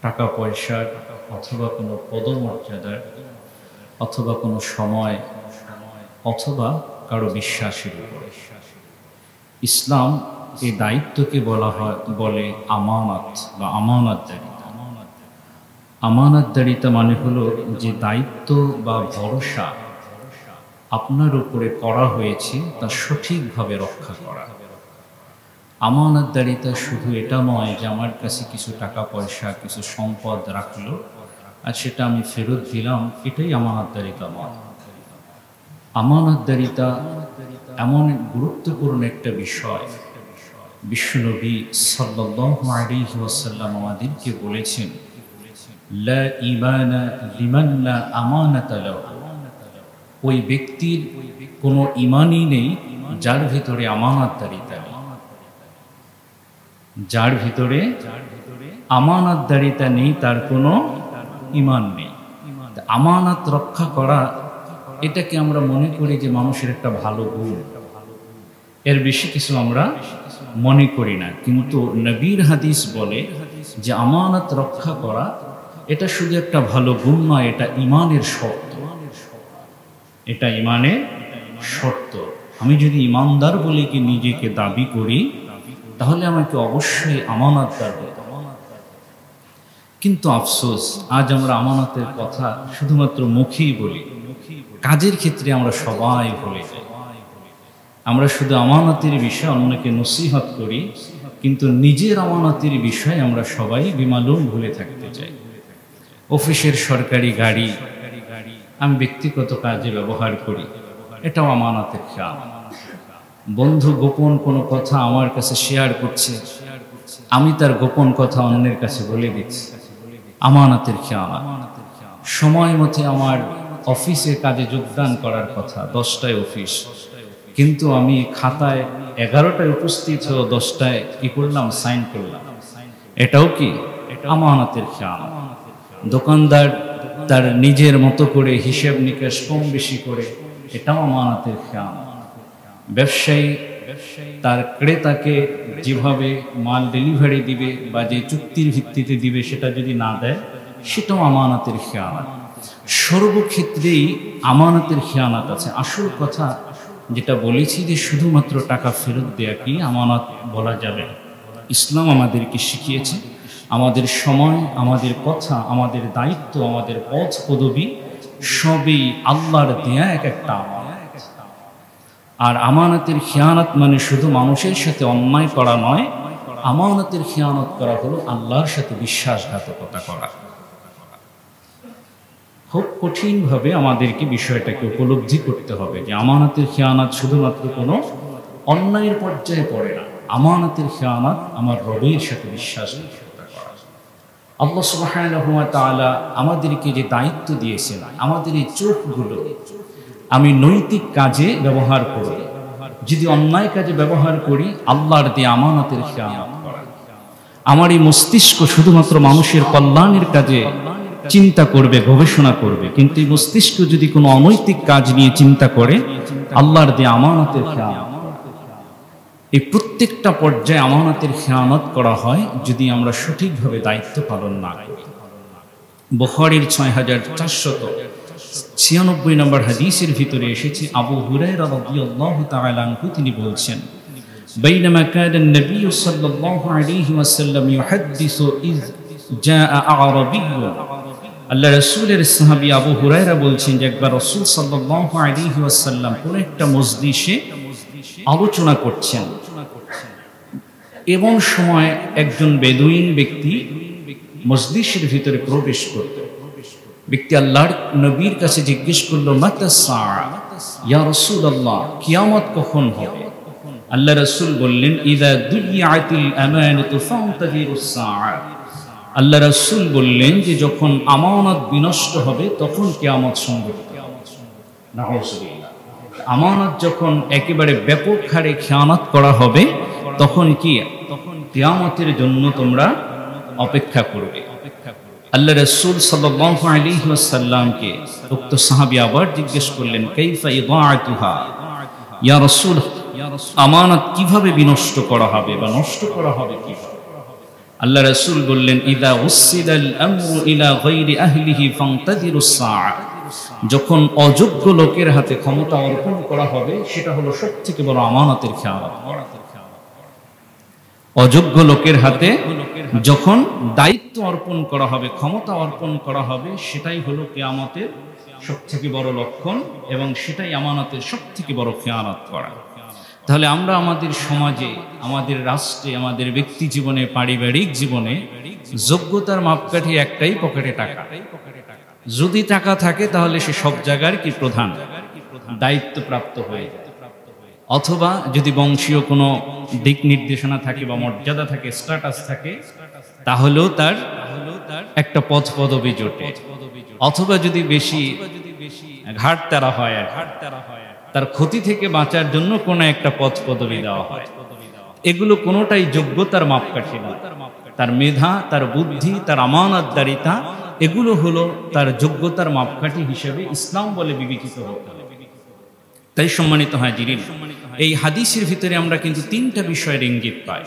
টাকা পয়সার অথবা কোনো পদমর্যাদার অথবা কোনো সময় অথবা কারো বিশ্বাসের উপরে। ইসলাম এই দায়িত্বকে বলে আমানত বা আমানতদারিতা। আমানতদারিতা মানে হলো যে দায়িত্ব বা ভরসা আপনার উপরে করা হয়েছে তা সঠিকভাবে রক্ষা করা। আমানতদারিতা শুধু এটা নয় যে আমার কাছে কিছু টাকা পয়সা কিছু সম্পদ রাখলো আর সেটা আমি ফেরত দিলাম, এটাই আমানতদারিতা নয়। আমানতদারিতা এমন গুরুত্বপূর্ণ একটা বিষয়, বিশ্বনবী সাল্লাল্লাহু আলাইহি ওয়াসাল্লাম আমাদেরকে বলেছেন, লা ঈমানা লিমান লা আমানাতা লাহু। ওই ব্যক্তির কোনো ঈমানই নেই যার ভিতরে আমানতদারিতা নেই। যার ভিতরে আমানতদারিতা নেই তার কোনো ঈমান নেই। আমানত রক্ষা করা এটাকে আমরা মনে করি যে মানুষের একটা ভালো গুণ, এর বেশি কিছু আমরা মনে করি না। কিন্তু নবীর হাদিস বলে যে আমানত রক্ষা করা এটা শুধু একটা ভালো গুণ নয়, এটা ঈমানের শর্ত। এটা ঈমানের শর্ত। আমি যদি ঈমানদার বলে কি নিজেকে দাবি করি তাহলে আমাকে অবশ্যই আমানতদার হতে হবে। কিন্তু আফসোস, আজ আমরা আমানতের কথা শুধুমাত্র মুখেই বলি, কাজের ক্ষেত্রে আমরা সবাই ভুলে যাই। আমরা শুধু আমানতের বিষয়ে অন্যকে নসিহত করি, কিন্তু নিজের আমানতের বিষয়ে আমরা সবাই বিমালুম ভুলে থাকতে চাই। অফিসের সরকারি গাড়ি আমি ব্যক্তিগত কাজে ব্যবহার করি, এটাও আমানতের খেয়াল। বন্ধু গোপন কোনো কথা আমার কাছে শেয়ার করছে, আমি তার গোপন কথা অন্যের কাছে বলে দিচ্ছি, আমানতের খেয়াল। সময় মতো আমার অফিসে কাজে যোগদান করার কথা, 10টায় অফিস, কিন্তু আমি খাতায় 11টায় উপস্থিত হয়ে 10টায় কি করলাম, সাইন করলাম। এটাও কি আমানতের খেয়াল। দোকানদার তার নিজের মতো করে হিসেব নিকাশ কম বেশি করে, এটাও আমানতের খেয়াল। ব্যবসায়ী তার ক্রেতাকে যেভাবে মাল ডেলিভারি দিবে বা যে চুক্তির ভিত্তিতে দিবে সেটা যদি না দেয়, সেটাও আমানতের খেয়াল। সর্বক্ষেত্রেই আমানতের খেয়ানত আছে। আসল কথা যেটা বলেছি যে শুধুমাত্র টাকা ফেরত দেয়া কি আমানত বলা যাবে। ইসলাম আমাদেরকে শিখিয়েছে আমাদের সময়, আমাদের কথা, আমাদের দায়িত্ব, আমাদের পথ পদবি সবই আল্লাহর দেয়া এক একটা আমানত। আর আমানতের খেয়ানত মানে শুধু মানুষের সাথে অন্যায় করা নয়, আমানতের খেয়ানত করা হলো আল্লাহর সাথে বিশ্বাসঘাতকতা করা। খুব কঠিনভাবে আমাদেরকে বিষয়টাকে উপলব্ধি করতে হবে যে আমানতের খেয়ানত শুধুমাত্র কোনো অন্যায়ের পর্যায়ে পড়ে না। আমানতের খেয়ানত আমার রবের সাথে বিশ্বাসঘাতকতা করা। আল্লাহ সুবহানাহু ওয়া তাআলা আমাদেরকে যে দায়িত্ব দিয়েছেন, আমাদের এই চোখগুলো আমি নৈতিক কাজে ব্যবহার করব। যদি অন্যায় কাজে ব্যবহার করি, আল্লাহর দিয়ে আমানতের খেয়ানত করা। আমার এই মস্তিষ্ক শুধুমাত্র মানুষের কল্যাণের কাজে চিন্তা করবে, গবেষণা করবে, কিন্তু এই মস্তিষ্ক যদি কোনো অনৈতিক কাজ নিয়ে চিন্তা করে, আল্লাহর দিয়ে আমানতের খেয়ানত করা। এই প্রত্যেকটা পর্যায়ে আমানতের খেয়ানত করা হয় যদি আমরা সঠিকভাবে দায়িত্ব পালন না করি। বুখারীর 6496 নম্বর হাদিসের ভিতরে এসেছে, আবু হুরায়রা রাদিয়াল্লাহু তাআলা আনহু তিনি বলছেন, বাইনামা কানা নবী সাল্লাল্লাহু আলাইহি ওয়াসাল্লাম ইউহাদ্দিসু ইয জাআ আরাবিয়্যুন। আল্লাহ রাসূলের সাহাবী আবু হুরায়রা বলছেন যে একবার রাসূল সাল্লাল্লাহু আলাইহি ওয়াসাল্লাম কোন একটা মজলিসে আলোচনা করছেন, এমন সময় একজন বেদুইন ব্যক্তি মজলিসের ভিতরে প্রবেশ করল। ব্যক্তি আল্লাহর নবীর কাছে জিজ্ঞেস করলো, মাতা সাআ ইয়া রাসূলুল্লাহ, কিয়ামত কখন হবে? আল্লাহ রাসূল বললেন, ইযা দুইয়াতিল আমানাতু ফান্তাযিরুস সাআ। আল্লাহ রাসূল বললেন যে যখন আমানত বিনষ্ট হবে তখন কিয়ামত সংঘটিত হবে। নাউযুবিল্লাহ। আমানত যখন একেবারে ব্যাপক হারে খেয়ানত করা হবে তখন কি? তখন কিয়ামতের জন্য তোমরা অপেক্ষা করবে। আল্লাহ রাসূল সাল্লাল্লাহু আলাইহি ওয়াসাল্লামকে উক্ত সাহাবী আবার জিজ্ঞেস করলেন, কাইফা ইদাআতুহা ইয়া রাসূল, আমানত কিভাবে বিনষ্ট করা হবে বা নষ্ট করা হবে কিভাবে? আল্লাহ রাসূল বললেন, ইদা উসিদাল আমরু ইলা গায়রি আহলিহি ফান্তাযিরুস সাআ, যখন অযোগ্য লোকের হাতে ক্ষমতা অর্পণ করা হবে সেটা হলো সবথেকে বড় আমানতের খেয়ানত। অযোগ্য লোকের হাতে যখন দায়িত্ব অর্পণ করা হবে, ক্ষমতা অর্পণ করা হবে, সেটাই হলো কিয়ামতের সবথেকে বড় লক্ষণ এবং সেটাই আমানতের সবথেকে বড় খেয়ানত করা। তাহলে আমরা আমাদের সমাজে, আমাদের রাষ্ট্রে, আমাদের ব্যক্তি জীবনে, পারিবারিক জীবনে যোগ্যতার মাপকাঠি একটাই, পকেটে টাকা। যদি টাকা থাকে তাহলে সে সব জায়গার কি প্রধান, দায়িত্বপ্রাপ্ত হয়ে যায়। অথবা যদি বংশীয় কোনো দিক নির্দেশনা থাকে বা মর্যাদা থাকে, স্ট্যাটাস থাকে, তাহলেও তার একটা পদ পদবি জোটে। অথবা যদি বেশি ঘাট তারা হয়, তার ক্ষতি থেকে বাঁচার জন্য কোনো একটা পদ পদবি দেওয়া হয়। এগুলো কোনোটাই যোগ্যতার মাপকাঠি না। তার মেধা, তার বুদ্ধি, তার আমানতদারিতা, এগুলো হলো তার যোগ্যতার মাপকাঠি হিসেবে ইসলাম বলে বিবেচিত হতে হবে। তাই সম্মানিত হাজিরিন, এই হাদিসের ভিতরে আমরা কিন্তু তিনটা বিষয়ের ইঙ্গিত পাই।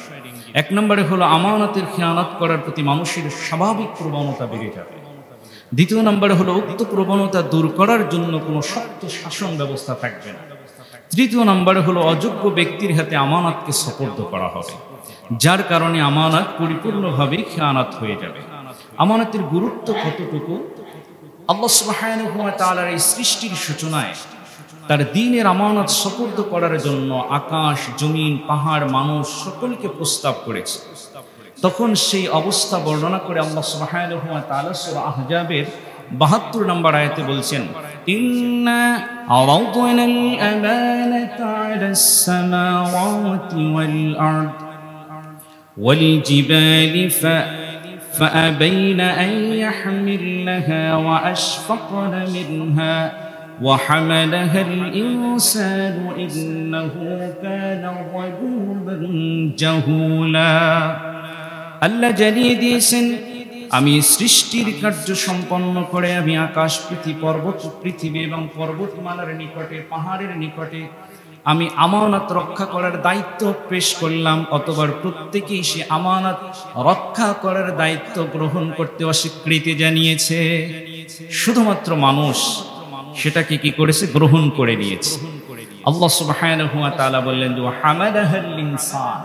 এক নম্বরে হলো আমানতের খেয়ানত করার প্রতি মানুষের স্বাভাবিক প্রবণতা বেড়ে যাবে। দ্বিতীয় নম্বরে হলো উক্ত প্রবণতা দূর করার জন্য কোনো শক্ত শাসন ব্যবস্থা থাকবে না। তৃতীয় নম্বরে হলো অযোগ্য ব্যক্তির হাতে আমানতকে সুপর্দ করা হবে, যার কারণে আমানত পরিপূর্ণভাবে খেয়ানত হয়ে যাবে। আমানতের গুরুত্ব কতটুকু, আল্লাহ সুবহানাহু ওয়া তাআলার এই সৃষ্টির সূচনায় তার দ্বীনের আমানত সুপর্দ করার জন্য আকাশ, জমিন, পাহাড়, মানুষ সকলকে প্রস্তাব করেছে। তখন সেই অবস্থা বর্ণনা করে আল্লাহ সুবহানাহু ওয়া তাআলা সূরা আহজাবের ৭২ নম্বর আয়াতে বলছেন, ইন্না আরাদনাল আমানাতা আলাস সামাওয়াতি ওয়াল আরদ ওয়াল জিবালি فأبين أن يحملنها وأشفقن منها وحملها الإنسان إنه كان ظلوما جهولا। আল্লাহ জানিয়ে দিয়েছেন, আমি সৃষ্টির কার্য সম্পন্ন করে আমি আকাশ, পৃথিবী এবং পর্বতমালার নিকটে, পাহাড়ের নিকটে আমি আমানত রক্ষা করার দায়িত্ব পেশ করলাম। অতঃপর প্রত্যেকেই সে আমানত রক্ষা করার দায়িত্ব গ্রহণ করতে অস্বীকৃতি জানিয়েছে। শুধুমাত্র মানুষ সেটাকে কি করেছে, গ্রহণ করে নিয়েছে। আল্লাহ সুবহানাহু ওয়া তাআলা বললেন যে হামালাহাল ইনসান,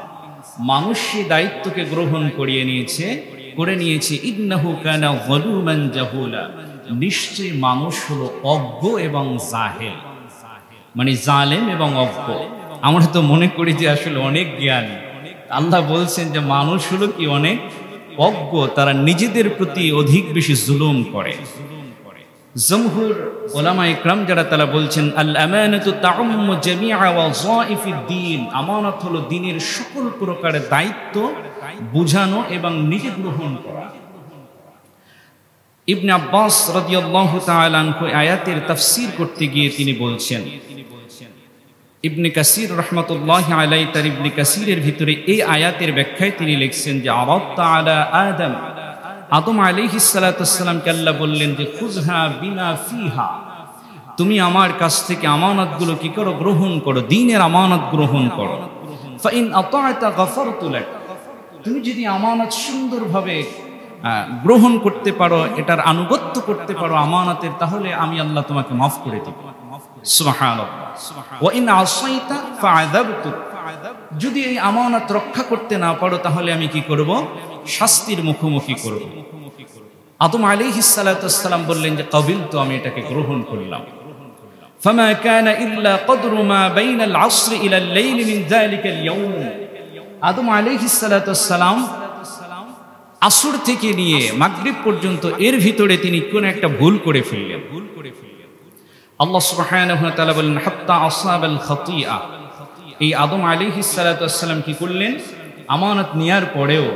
মানুষ সেই দায়িত্বকে গ্রহণ করে নিয়েছে। ইন্নাহু কানা যালুমান জাহুলা, নিশ্চয়ই মানুষ হলো অজ্ঞ এবং জাহেল, মানে জালেম এবং অজ্ঞ। আমরা তো মনে করি যে আসলে অনেক জ্ঞানী। আল্লাহ বলছেন যে মানুষ হলো কি অনেক অজ্ঞ, তারা নিজেদের প্রতি অধিক বেশি জুলুম করে। জমহুর উলামা ইকরাম যারা, তারা বলছেন আল আমানাতু তাউম্মু জামিআ ওয়াযাইফিদ দ্বীন, আমানত হলো দ্বীনের সকল প্রকারের দায়িত্ব বুঝানো এবং নিজে গ্রহণ করা। ইবনে আব্বাস রাদিয়াল্লাহু তাআলা আনহু আয়াতের তাফসীর করতে গিয়ে তিনি বলছেন, ইবনে কাসির রাহমাতুল্লাহি আলাইহি তার ইবনে কাসিরের ভিতরে এই আয়াতের ব্যাখ্যায় তিনি লিখছেন যে আরাদতা আলা আদম আলাইহিস সালাতু ওয়াসসালামকে আল্লাহ বললেন যে খুযহা বিমা ফিহা, তুমি আমার কাছ থেকে আমানতগুলো কি করো, গ্রহণ করো, দ্বীনের আমানত গ্রহণ করো। ফাইন আতা'তা গাফারতু লাক, তুমি যদি আমানত সুন্দরভাবে গ্রহণ করতে পারো, এটার আনুগত্য করতে পারো আমানতের, তাহলে আমি আল্লাহ তোমাকে মাফ করে দেব। সুবহানাল্লাহ। ওয়া ইন আসাইতা ফাআযাবতু, যদি এই আমানত রক্ষা করতে না পারো তাহলে আমি কি করব, শাস্তির মুখোমুখি করব। আদম আলাইহিস সালাতু ওয়াসসালাম বললেন যে কবিলতু, আমি এটাকে গ্রহণ করলাম। ফামা কানা ইল্লা কদরু মা বাইনাল আসরি ইলা আল-লাইল মিন যালিকাল ইয়াউম, আদম আলাইহিস সালাতু ওয়াসসালাম আসর থেকে নিয়ে মাগরিব পর্যন্ত এর ভিতরে তিনি কোন একটা ভুল করে ফেললেন। আল্লাহ সুবহানাহু ওয়া তাআলা বলেন হাত্তা আসাবাল খাতিয়া, এই আদম আলাইহিস সালাতু ওয়াসসালাম কি করলেন, আমানত নেয়ার পরেও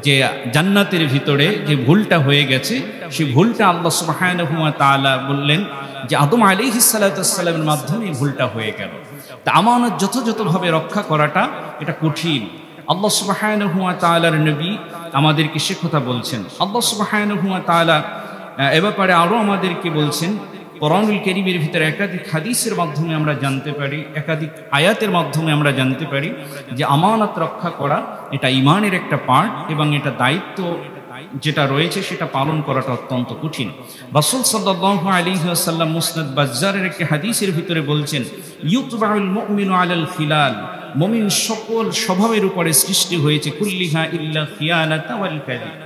যে জান্নাতের ভিতরে যে ভুলটা হয়ে গেছে, সেই ভুলটা আল্লাহ সুবহানাহু ওয়া তাআলা বললেন যে আদম আলাইহিস সালাতু ওয়াসসালামের মাধ্যমে ভুলটা হয়ে গেল। তা আমানত যথাযথভাবে রক্ষা করাটা এটা কঠিন। আল্লাহ সুবহানাহু ওয়া তাআলার নবী আমাদেরকে সে কথা বলছেন। আল্লাহ সুবহানাহু ওয়া তাআলা এ ব্যাপারে আরো আমাদেরকে বলছেন কোরআনুল কারীমের ভিতরে একাধিক হাদিসের মাধ্যমে আমরা জানতে পারি, একাধিক আয়াতের মাধ্যমে আমরা জানতে পারি যে আমানত রক্ষা করা এটা ঈমানের একটা পার্ট এবং এটা দায়িত্ব যেটা রয়েছে সেটা পালন করাটা অত্যন্ত কঠিন। রাসূল সাল্লাল্লাহু আলাইহি ওয়াসাল্লাম মুসনাদ বাজ্জারের একটি হাদিসের ভিতরে বলছেন, ইউতবাউল মুমিনু আলাল খিলাল, মুমিন সকল স্বভাবের উপরে সৃষ্টি হয়েছে, কুল্লিহা ইল্লা খিয়ানাতা ওয়াল কাযিব,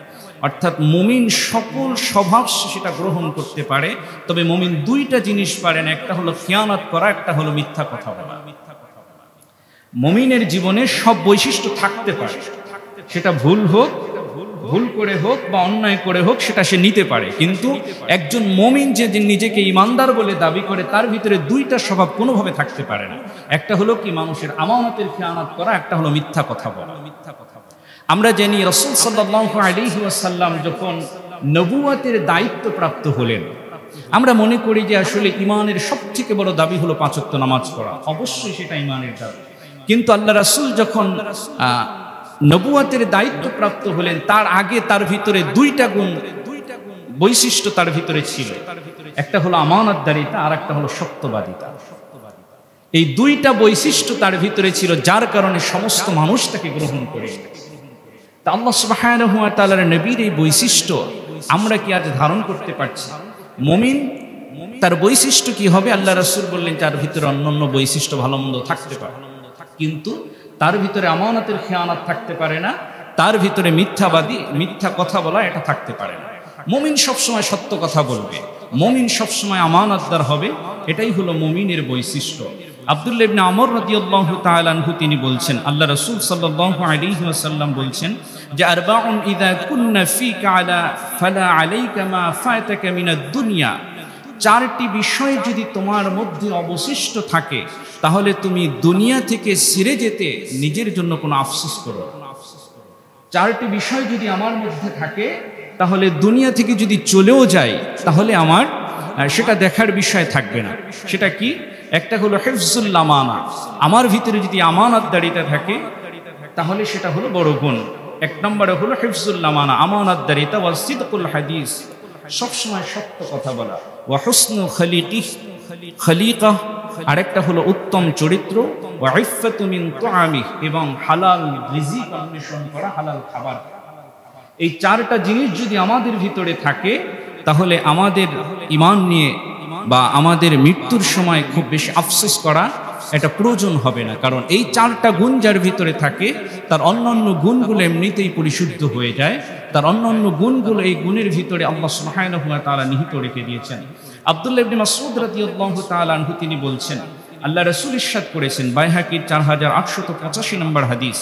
অর্থাৎ মুমিন সকল স্বভাব সেটা গ্রহণ করতে পারে, তবে মুমিন দুইটা জিনিস পারে না, একটা হলো খিয়ানত করা, একটা হলো মিথ্যা কথা বলা। মুমিনের জীবনে সব বৈশিষ্ট্য থাকতে পারে, সেটা ভুল করে হোক বা অন্যায় করে হোক সেটা সে নিতে পারে, কিন্তু একজন মুমিন যে নিজেকে ঈমানদার বলে দাবি করে তার ভিতরে দুইটা স্বভাব কোনোভাবে থাকতে পারে না। একটা হলো কি মানুষের আমানতের খেয়ানত করা, একটা হলো মিথ্যা কথা বলা। আমরা জানি রাসূল সাল্লাল্লাহু আলাইহি ওয়াসাল্লাম যখন নবুয়তের দায়িত্ব প্রাপ্ত হলেন, আমরা মনে করি যে আসলে ঈমানের সবথেকে বড় দাবি হলো 5 ওয়াক্ত নামাজ পড়া, অবশ্যই সেটা ঈমানের দাবি। কিন্তু আল্লাহ রাসূল যখন নবুয়তের দায়িত্ব প্রাপ্ত হলেন তার আগে তার ভিতরে দুইটা বৈশিষ্ট্য তার ভিতরে ছিল, একটা হলো আমানতদারিতা আর একটা হলো সত্যবাদিতা। এই দুইটা বৈশিষ্ট্য তার ভিতরে ছিল, যার কারণে সমস্ত মানুষ তাকে গ্রহণ করে। তা আল্লাহ সুবহানাহু ওয়া তাআলার নবীর এই বৈশিষ্ট্য আমরা কি আজ ধারণ করতে পারছি? মুমিন তার বৈশিষ্ট্য কি হবে? আল্লাহ রাসূল বললেন তার ভিতরে অন্যান্য বৈশিষ্ট্য ভালো মন্দ থাকতে পারে, কিন্তু তার ভিতরে আমানতের খেয়ানত থাকতে পারে না, তার ভিতরে মিথ্যা কথা বলা এটা থাকতে পারে না। মুমিন সবসময় সত্য কথা বলবে, মুমিন সবসময় আমানতদার হবে, এটাই হলো মুমিনের বৈশিষ্ট্য। আব্দুল্লাহ ইবনে আমর রাদিয়াল্লাহু তাআলা আনহু তিনি বলছেন, আল্লাহ রাসূল সাল্লাল্লাহু আলাইহি ওয়াসাল্লাম বলছেন যে আরবাউন ইযা কুননা ফিকা আলা ফালা আলাইকা মা ফাতাকা মিনাদ দুনিয়া, 4টি বিষয় যদি তোমার মধ্যে অবশিষ্ট থাকে তাহলে তুমি দুনিয়া থেকে ছিঁড়ে যেতে নিজের জন্য কোনো আফসোস করো। 4টি বিষয় যদি আমার মধ্যে থাকে তাহলে দুনিয়া থেকে যদি চলেও যায় তাহলে আমার সেটা দেখার বিষয় থাকবে না। সেটা কি? একটা হলো হিফজুল আমানা, আমার ভিতরে যদি আমানতদারিতা থাকে তাহলে সেটা হলো বড় গুণ। 1 নম্বরে হলো হিফজুল আমানা, আমানতদারিতা, ওয়া সিদকুল হাদিস, সবসময় সত্য কথা বলা, ওয়া হুসনু খলিকা, আরেকটা হলো উত্তম চরিত্র, ওয়া ইফফাতু মিন তুআমিহ, এবং হালাল রিজিক অন্বেষণ করা, হালাল খাবার। এই 4টা জিনিস যদি আমাদের ভিতরে থাকে তাহলে আমাদের ঈমান নিয়ে বা আমাদের মৃত্যুর সময় খুব বেশি আফসোস করা এটা প্রয়োজন হবে না, কারণ এই 4টা গুণ যার ভিতরে থাকে তার অন্যান্য গুণগুলো এমনিতেই পরিশুদ্ধ হয়ে যায়, তার অন্যান্য গুণগুলো এই গুণের ভিতরে আল্লাহ সুবহানাহু ওয়া তাআলা নিহিত রেখে দিয়েছেন। আব্দুল্লাহ ইবনে মাসউদ রাদিয়াল্লাহু তাআলা আনহু তিনি বলছেন, আল্লাহ রাসূল ইরশাদ করেছেন, বাইহাকির 4885 নম্বর হাদিস,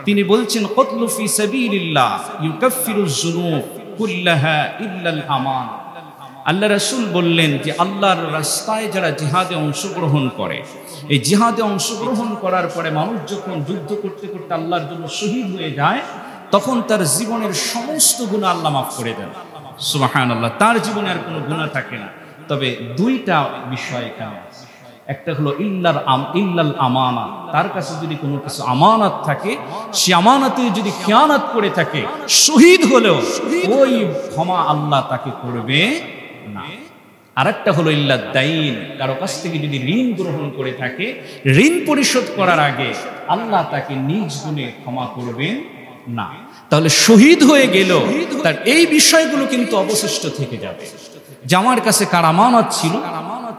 তিনি বলছেন, কতলু ফি সাবিলিল্লাহ ইউকাফিরুজ যুনুব কুল্লাহা ইল্লাল আমান। আল্লাহ রাসূল বললেন যে আল্লাহর রাস্তায় যারা জিহাদে অংশগ্রহণ করে, এই জিহাদে অংশগ্রহণ করার পরে মানুষ যখন যুদ্ধ করতে করতে আল্লাহর জন্য শহীদ হয়ে যায় তখন তার জীবনের সমস্ত গুনাহ আল্লাহ মাফ করে দেন। সুবহানাল্লাহ, তার জীবনে আর কোনো গুনাহ থাকে না। তবে 2টা বিষয় এখানে আছে, একটা হলো ইল্লাল আমানা, তার কাছে যদি কোনো কিছু আমানত থাকে, সে আমানতে যদি খেয়ানত করে থাকে, শহীদ হলেও ওই ক্ষমা আল্লাহ তাকে করবে না। আরেকটা হলো ইল্লাদ দাইন, কারো কাছ থেকে যদি ঋণ গ্রহণ করে থাকে, ঋণ পরিশোধ করার আগে আল্লাহ তাকে নিজ গুণে ক্ষমা করবেন না। তাহলে শহীদ হয়ে গেল, তার এই বিষয়গুলো কিন্তু অবশিষ্ট থেকে যাবে যে আমার কাছে কার আমানত ছিল,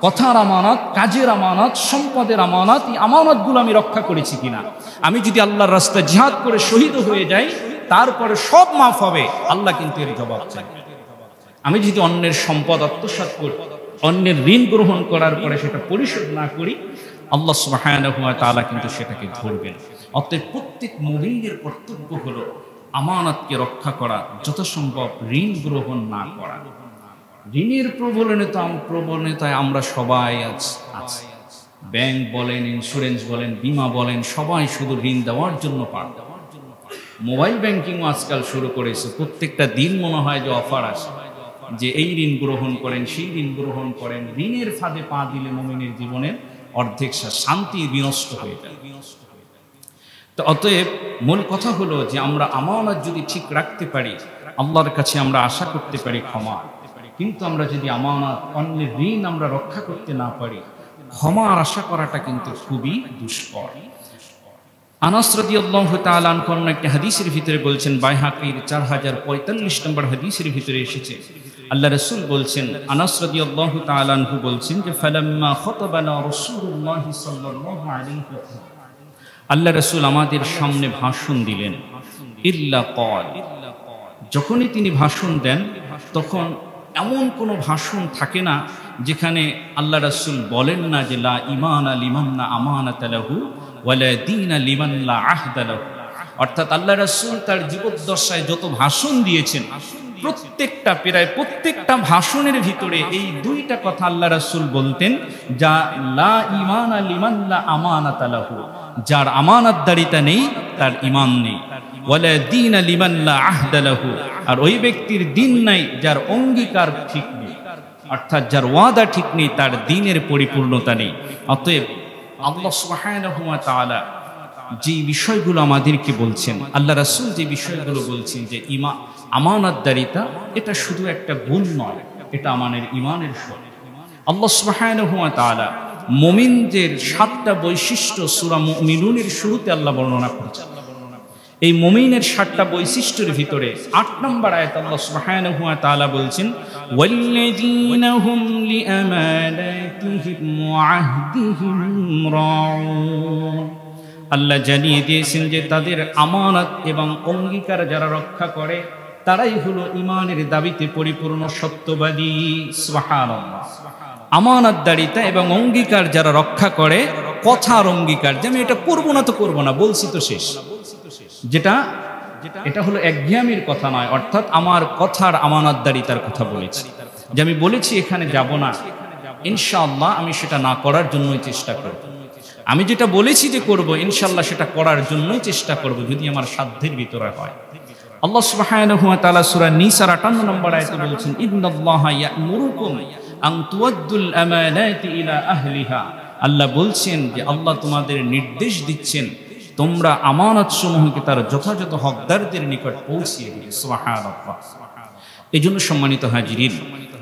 কথার আমানত, কাজের আমানত, সম্পদের আমানত, এই আমানতগুলো আমি রক্ষা করেছি কিনা। আমি যদি আল্লাহর রাস্তায় জিহাদ করে শহীদ হয়ে যাই তারপরে সব মাফ হবে, আল্লাহ কিন্তু এর জবাব চাই। আমি যদি অন্যের সম্পদ আত্মসাৎ করি, অন্যের ঋণ গ্রহণ করার পরে সেটা পরিশোধ না করি, আল্লাহ সুবহানাহু ওয়া তাআলা কিন্তু সেটাকে ধরবেন। অতএব প্রত্যেক মুমিনের কর্তব্য হলো আমানতকে রক্ষা করা, যথাসম্ভব ঋণ গ্রহণ না করা। ঋণের প্রবণতায় আমরা সবাই আছি, ব্যাংক বলেন, ইন্স্যুরেন্স বলেন, বীমা বলেন, সবাই শুধু ঋণ দেওয়ার জন্য পার। মোবাইল ব্যাংকিংও আজকাল শুরু করেছে, প্রত্যেকটা দিন মনে হয় যে অফার আসে যে এই ঋণ গ্রহণ করেন, সেই ঋণ গ্রহণ করেন। ঋণের ফাঁদে পা দিলে মুমিনের জীবনের অর্ধেক শান্তি বিনষ্ট হয়ে যায়। তো অতএব মূল কথা হলো যে আমরা আমানত যদি ঠিক রাখতে পারি, আল্লাহর কাছে আমরা আশা করতে পারি ক্ষমা। কিন্তু আমরা যদি আমানত, অন্যের ঋণ আমরা রক্ষা করতে না পারি, ক্ষমার আশা করাটা কিন্তু খুবই দুষ্কর। আনাস রাদিয়াল্লাহু তাআলা আনহু একটি হাদিসের ভিতরে বলছেন, বাইহাকীর 4045 নম্বর হাদিসের ভিতরে এসেছে, আল্লাহ রাসূল বলছেন, আনাস রাদিয়াল্লাহু তাআলা আনহু বলছেন যে ফালাম্মা খাতাবানা রাসূলুল্লাহ সাল্লাল্লাহু আলাইহি ওয়াসাল্লাম, আল্লাহ রাসূল আমাদের সামনে ভাষণ দিলেন, ইল্লা ক্বাল, যখনই তিনি ভাষণ দেন তখন এমন কোনো ভাষণ থাকে না যেখানে আল্লাহ রাসূল বলেন না যে লা ঈমানা লিমান লা আমানাতা লাহু ওয়ালা দীনা লিমান লা আহদা লাহু। অর্থাৎ আল্লাহ রাসূল তার জীবদ্দশায় যত ভাষণ দিয়েছেন, প্রায় প্রত্যেকটা ভাষণের ভিতরে এই দুইটা কথা আল্লাহ রাসূল বলতেন, যা লা ঈমানা লিমান লা আমানাতা লাহু, যার আমানতদারিতা নেই তার ঈমান নেই, ওয়ালা দীনা লিমান লা আহদা লাহু, আর ওই ব্যক্তির দিন নাই যার অঙ্গীকার ঠিক নেই, অর্থাৎ যার ওয়াদা ঠিক নেই, তার দিনের পরিপূর্ণতা নেই। অতএব আল্লাহ সুবহানাহু ওয়া তাআলা যে বিষয়গুলো আমাদেরকে বলছেন, আল্লাহ রাসূল যে বিষয়গুলো বলছেন যে আমানতদারিতা, এটা শুধু একটা গুণ নয়, এটা আমাদের ঈমানের শর্ত। আল্লাহ সুবহানাহু ওয়া তাআলা মুমিনদের 7টা বৈশিষ্ট্য সূরা মুমিনুনের শুরুতে আল্লাহ বর্ণনা করেছেন। এই মুমিনের 7টা বৈশিষ্ট্যের ভিতরে 8 নম্বর আয়াত আল্লাহ সুবহানাহু ওয়া তাআলা বলছেন, ওয়াল্লাযীনা হুম লিআমানাতিহিম ওয়া আহদিহিম রাউন। আল্লাহ জানিয়ে দিয়েছেন যে তাদের আমানত এবং অঙ্গীকার যারা রক্ষা করে তারাই হলো ঈমানের দাবিতে পরিপূর্ণ সত্যবাদী। সুবহানাল্লাহ। আমানতদারিতা এবং অঙ্গীকার যারা রক্ষা করে, কথার অঙ্গীকার, যে আমি এটা করবো না তো করবো না, বলছি তো শেষ, এটা হলো একঘেয়ামির কথা নয়, অর্থাৎ আমার কথার আমানতদারিতার কথা বলেছি, যে আমি বলেছি এখানে যাব না, ইনশাআল্লাহ আমি সেটা না করার জন্যই চেষ্টা করব। আমি যেটা বলেছি যে করব, ইনশাআল্লাহ সেটা করার জন্যই চেষ্টা করব, যদি আমার সাধ্যের ভিতরে হয়। আল্লাহ সুবহানাহু ওয়া তাআলা সূরা নিসার 58 নম্বর আয়াতে বলছেন, ইন্নাল্লাহা ইয়া'মুরুকুম আন তুওয়াদ্দুল আমানাতি ইলা আহলিহা। আল্লাহ বলছেন যে আল্লাহ তোমাদের নির্দেশ দিচ্ছেন তোমরা আমানত সমূহকে তার যথাযথ হকদারদের নিকট পৌঁছিয়ে দিবে। সুবহানাল্লাহ। এই জন্য সম্মানিত হাজিরিন,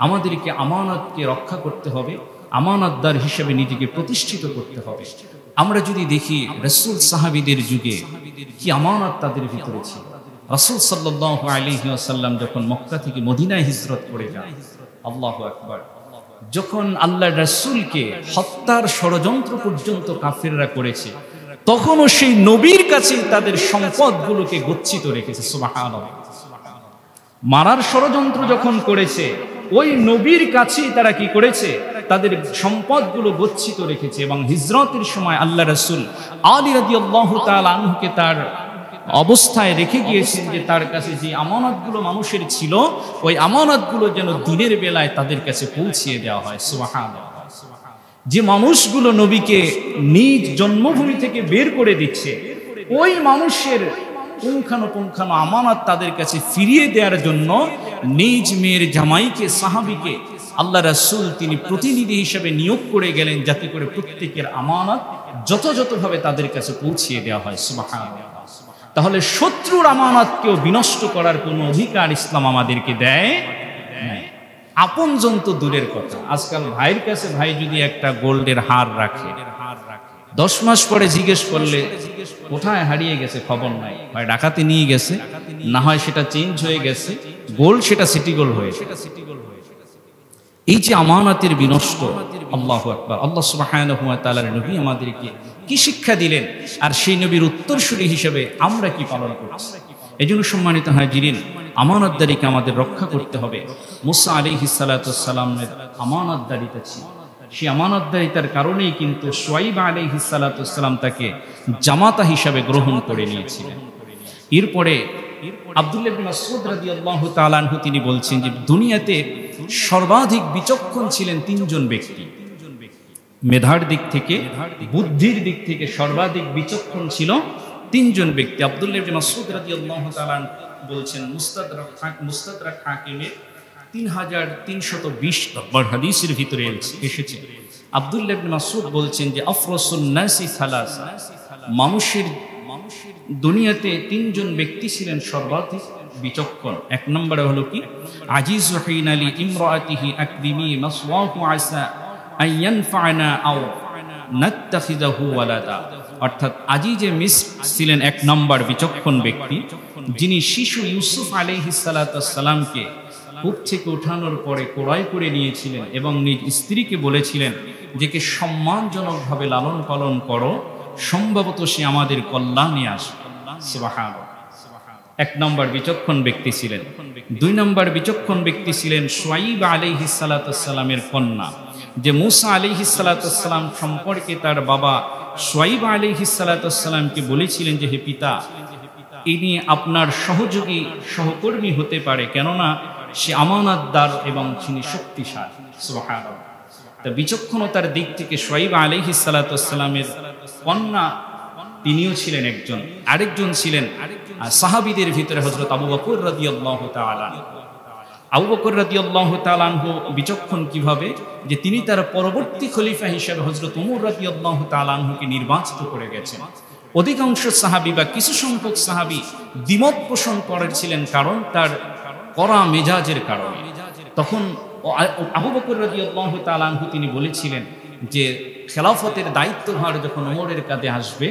আমাদেরকে আমানতকে রক্ষা করতে হবে, আমানতদার হিসেবে নিজেকে প্রতিষ্ঠিত করতে হবে। আমরা যদি দেখি রাসূল সাহাবীদের যুগে কি আমানত তাদের ভিতরে ছিল। রাসূল সাল্লাল্লাহু আলাইহি ওয়াসাল্লাম যখন মক্কা থেকে মদিনায় হিজরত করে যান, আল্লাহু আকবার, যখন আল্লাহর রাসূলকে হত্যার ষড়যন্ত্র পর্যন্ত কাফেররা করেছে, তখনও সেই নবীর কাছে তাদের সম্পদগুলোকে গচ্ছিত রেখেছে। সুবহানাল্লাহ। মারার ষড়যন্ত্র যখন করেছে, ওই নবীর কাছেই তারা কি করেছে, তাদের সম্পদগুলো গচ্ছিত রেখেছে। এবং হিজরতের সময় আল্লাহ রাসূল আলী রাদিয়াল্লাহু তাআলা আনহুকে তার অবস্থায় রেখে গিয়েছেন যে তার কাছে যে আমানতগুলো মানুষের ছিল, ওই আমানতগুলো যেন দিনের বেলায় তাদের কাছে পৌঁছিয়ে দেওয়া হয়। সুবহানাল্লাহ। যে মানুষগুলো নবীকে নিজ জন্মভূমি থেকে বের করে দিচ্ছে, ওই মানুষের পুঙ্খানুপুঙ্খানু আমানত তাদের কাছে ফিরিয়ে দেওয়ার জন্য নিজ মেয়ের জামাইকে, সাহাবীকে আল্লাহ রাসূল তিনি প্রতিনিধি হিসেবে নিয়োগ করে গেলেন, যাতে করে প্রত্যেকের আমানত যথাযথভাবে তাদের কাছে পৌঁছিয়ে দেওয়া হয়। সুবহানাল্লাহ। তাহলে শত্রুর আমানতকেও বিনষ্ট করার কোনো অধিকার ইসলাম আমাদেরকে দেয় না। আপনজন তো দূরের কথা, আজকাল ভাইয়ের কাছে ভাই যদি একটা গোল্ডের হার রাখে, 10 মাস পরে জিজ্ঞেস করলে কোথায় হারিয়ে গেছে খবর নাই, হয় ডাকাতে নিয়ে গেছে, না হয় সেটা চেঞ্জ হয়ে গেছে, গোল্ড সেটা সিটি গোল্ড হয়ে। এই যে আমানতের বিনষ্ট, আল্লাহু আকবার। আল্লাহ সুবহানাহু ওয়া তাআলার নবী আমাদেরকে কি শিক্ষা দিলেন, আর সেই নবীর উত্তরসূরি হিসেবে আমরা কি পালন করছি। এই জন্য সম্মানিত হাজিরিন, আমানতদারিকে আমাদের রক্ষা করতে হবে। মুসা আলাইহিস সালাতু ওয়াস সালামের আমানতদারিতা ছিল, সেই আমানতদারিতার কারণেই কিন্তু শুআইব আলাইহিস সালাতু ওয়াস সালাম তাকে জামাতা হিসাবে গ্রহণ করে নিয়েছিলেন। এরপরে আব্দুল্লাহ ইবনে মাসউদ রাদিয়াল্লাহু তাআলা আনহু তিনি বলছেন যে দুনিয়াতে সর্বাধিক বিচক্ষণ ছিলেন 3 জন ব্যক্তি। মেধার দিক থেকে, বুদ্ধির দিক থেকে সর্বাধিক বিচক্ষণ ছিল 3 জন ব্যক্তি। আব্দুল্লাহ ইবনে মাসউদ রাদিয়াল্লাহু তাআলা বলছেন, মুস্তাদরাক হাকিমে 3320 নম্বর হাদিসের ভিতরে এসেছে। আব্দুল্লাহ ইবনে মাসউদ বলছেন যে আফরাসুন নাসি সালাসা, মানুষের দুনিয়াতে 3 জন ব্যক্তি ছিলেন সর্বাধিক বিচক্ষণ। এক নম্বরে হলো কি, আজিজ হিন আলী ইমরাতিহি আকরিমি মাসওয়াহু আসা আইয়ানফানা আও নাত্তাখিযাহু ওয়ালাদা। অর্থাৎ আজিজে মিস্র ছিলেন এক নম্বর বিচক্ষণ ব্যক্তি, যিনি শিশু ইউসুফ আলাইহিস সালাতু ওয়াস সালামকে কূপ থেকে ওঠানোর পরে ক্রয় করে নিয়েছিলেন এবং নিজ স্ত্রীকে বলেছিলেন যে কে সম্মানজনকভাবে লালন পালন করো, সম্ভবত সে আমাদের কল্যাণে আসবে। সুবহানাল্লাহ। এক নম্বর বিচক্ষণ ব্যক্তি ছিলেন। দুই নম্বর বিচক্ষণ ব্যক্তি ছিলেন শুআইব আলাইহিস সালাতু ওয়াস সালামের কন্যা, যে মূসা আলাইহিস সালাতু ওয়াস সালাম সম্পর্কে তার বাবা শুআইব আলাইহিস সালাতু ওয়াস সালামকে বলেছিলেন যে হে পিতা, ইনি আপনার সহযোগী সহকর্মী হতে পারে, কেননা সে আমানতদার এবং তিনি শক্তিশালী। সুবহানাল্লাহ। তা বিচক্ষণতার দিক থেকে শুআইব আলাইহিস সালাতু ওয়াস সালামের কন্যা তিনিও ছিলেন একজন। আরেকজন ছিলেন সাহাবীদের ভিতরে হযরত আবু বকর রাদিয়াল্লাহু তাআলা। আবু বকর রাদিয়াল্লাহু তাআলা আনহু বিচক্ষণ কিভাবে, যে তিনি তার পরবর্তী খলিফা হিসেবে হযরত ওমর রাদিয়াল্লাহু তাআলা আনহুকে নির্বাচিত করে গেছেন। অধিকাংশ সাহাবী বা কিছু সংখ্যক সাহাবী দ্বিমত পোষণ করেছিলেন, কারণ তার কড়া মেজাজের কারণে। তখন আবু বকর রাদিয়াল্লাহু তাআলা আনহু তিনি বলেছিলেন যে খেলাফতের দায়িত্বভার যখন ওমরের কাঁধে আসবে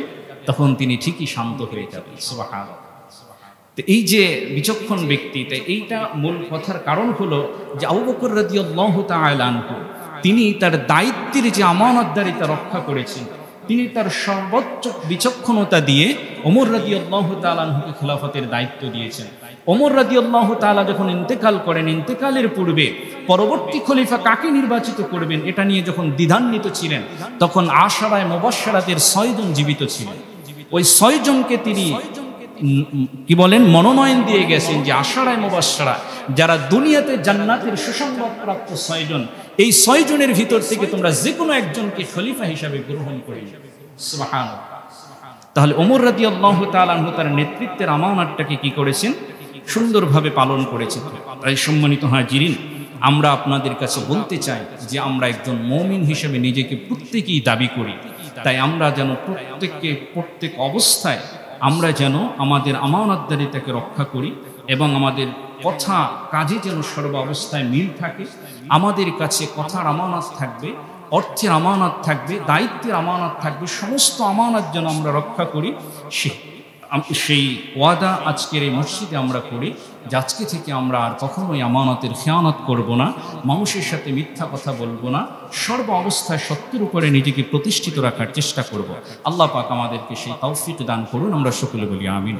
তখন তিনি ঠিকই শান্ত হয়ে যাবেন। সুবহানাল্লাহ। তো এই যে বিচক্ষণ ব্যক্তি, তাই এইটা মূল কথার কারণ হলো যে আবু বকর রাদিয়াল্লাহু তাআলা আনহু তিনি তার দায়িত্বের যে আমানতদারিতা রক্ষা করেছেন, তিনি তার সর্বোচ্চ বিচক্ষণতা দিয়ে ওমর রাদিয়াল্লাহু তাআলা আনহুকে খেলাফতের দায়িত্ব দিয়েছেন। ওমর রাদিয়াল্লাহু তাআলা যখন ইন্তেকাল করেন, ইন্তেকালের পূর্বে পরবর্তী খলিফা কাকে নির্বাচিত করবেন এটা নিয়ে যখন দ্বিধান্বিত ছিলেন, তখন আশারায়ে মুবাশশারাতের 6 জন জীবিত ছিলেন। ওই 6 জনকে তিনি কি বলেন মনোনয়ন দিয়ে গেছেন যে আশারায়ে মুবাশশারা যারা দুনিয়াতে জান্নাতের সুসংবাদপ্রাপ্ত 6 জন, এই 6 জনের ভিতর থেকে তোমরা যে কোনো একজনকে খলিফা হিসাবে গ্রহণ করে নিবে। সুবহানাল্লাহ। তাহলে ওমর রাদিয়াল্লাহু তাআলা আনহু তার নেতৃত্বের আমানতটাকে কি করেছেন, সুন্দরভাবে পালন করেছেন। তাই সম্মানিত হাজিরিন, আমরা আপনাদের কাছে বলতে চাই যে আমরা একজন মুমিন হিসেবে নিজেকে প্রত্যেকেই দাবি করি। তাই আমরা যেন প্রত্যেক অবস্থায় আমরা যেন আমাদের আমানতদারিতাকে রক্ষা করি এবং আমাদের কথা কাজে যেন সর্ব অবস্থায় মিল থাকে। আমাদের কাছে কথার আমানত থাকবে, অর্থের আমানত থাকবে, দায়িত্বের আমানত থাকবে, সমস্ত আমানত যেন আমরা রক্ষা করি। সেই ওয়াদা আজকের এই মসজিদে আমরা করি যে আজকে থেকে আমরা আর কখনোই আমানতের খেয়ানত করব না, মানুষের সাথে মিথ্যা কথা বলবো না, সর্ব অবস্থায় সত্যের উপরে নিজেকে প্রতিষ্ঠিত রাখার চেষ্টা করব। আল্লাহ পাক আমাদেরকে সেই তৌফিক দান করুন। আমরা সকলে বলি আমিন।